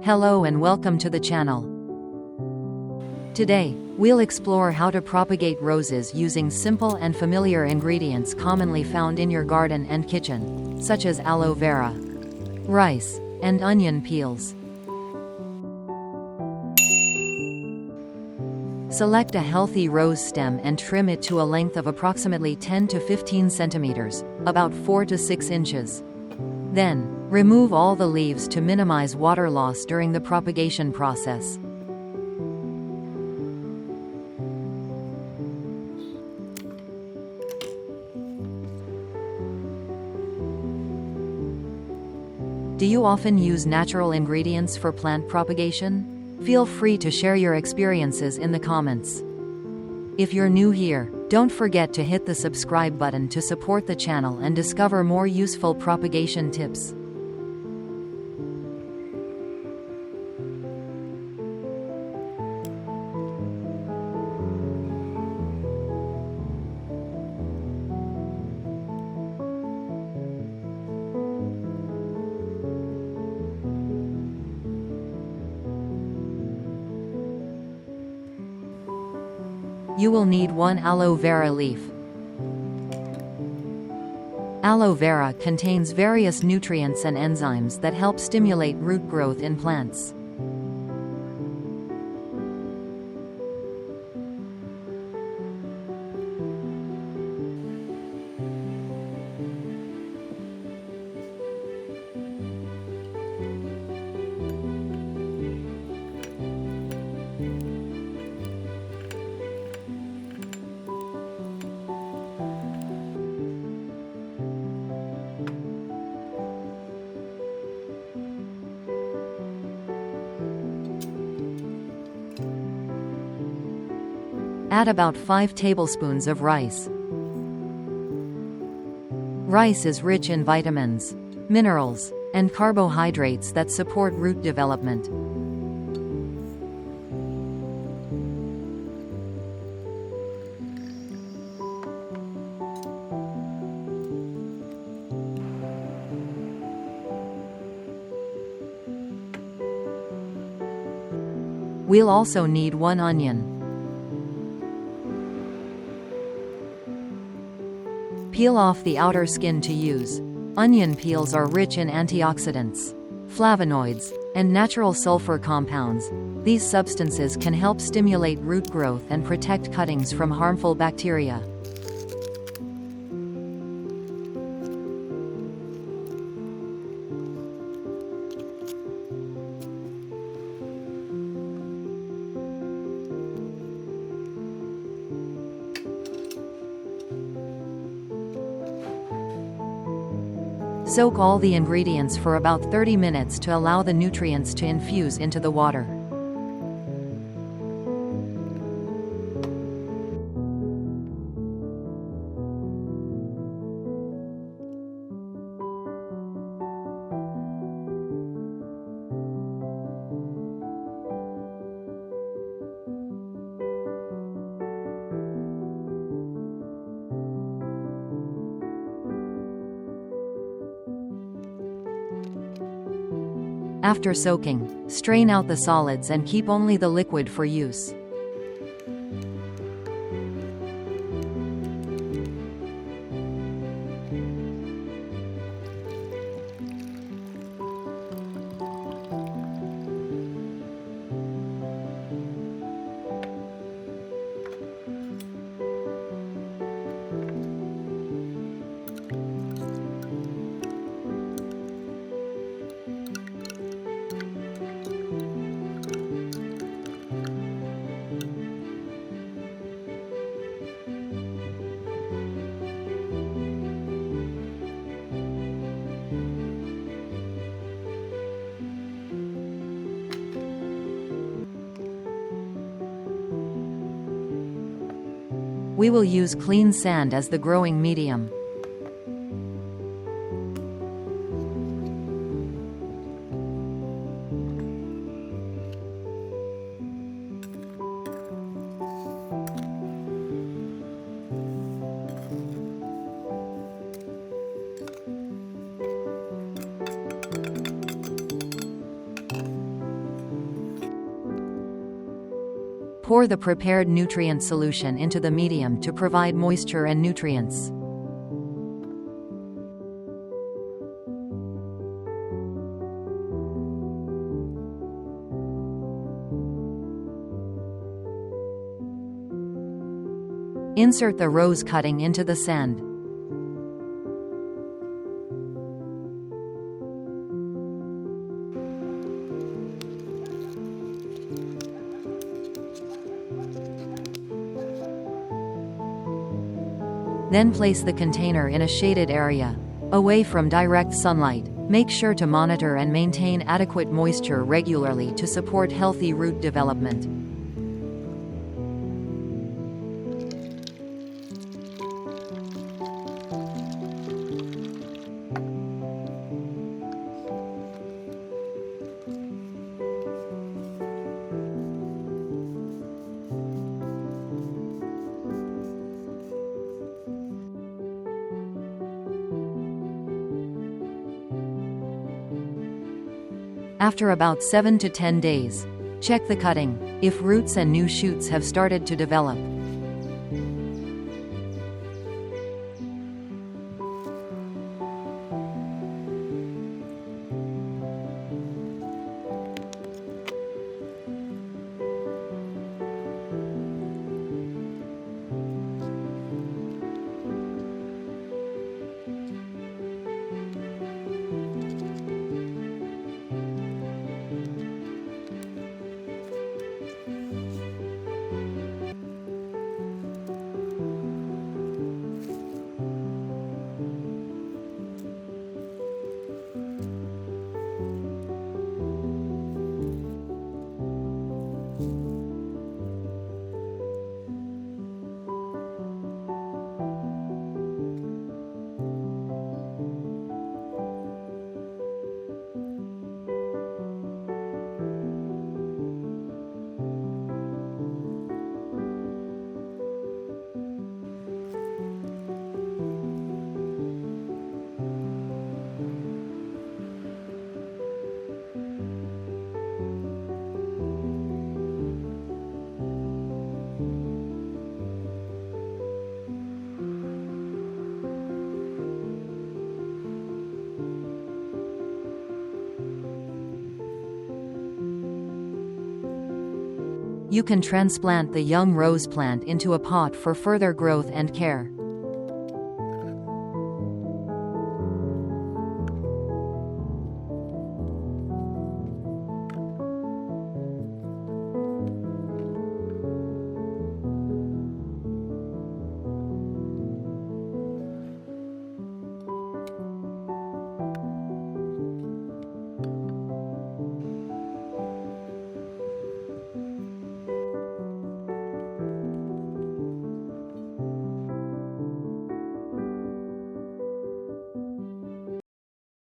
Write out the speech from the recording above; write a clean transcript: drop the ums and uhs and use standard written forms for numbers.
Hello and welcome to the channel. Today, we'll explore how to propagate roses using simple and familiar ingredients commonly found in your garden and kitchen, such as aloe vera, rice, and onion peels. Select a healthy rose stem and trim it to a length of approximately 10 to 15 centimeters, about 4 to 6 inches. Then, remove all the leaves to minimize water loss during the propagation process. Do you often use natural ingredients for plant propagation? Feel free to share your experiences in the comments. If you're new here, don't forget to hit the subscribe button to support the channel and discover more useful propagation tips. You will need 1 aloe vera leaf. Aloe vera contains various nutrients and enzymes that help stimulate root growth in plants. Add about 5 tablespoons of rice. Rice is rich in vitamins, minerals, and carbohydrates that support root development. We'll also need 1 onion. Peel off the outer skin to use. Onion peels are rich in antioxidants, flavonoids, and natural sulfur compounds. These substances can help stimulate root growth and protect cuttings from harmful bacteria. Soak all the ingredients for about 30 minutes to allow the nutrients to infuse into the water. After soaking, strain out the solids and keep only the liquid for use. We will use clean sand as the growing medium. Pour the prepared nutrient solution into the medium to provide moisture and nutrients. Insert the rose cutting into the sand. Then place the container in a shaded area, away from direct sunlight. Make sure to monitor and maintain adequate moisture regularly to support healthy root development. After about 7 to 10 days, check the cutting, if roots and new shoots have started to develop. You can transplant the young rose plant into a pot for further growth and care.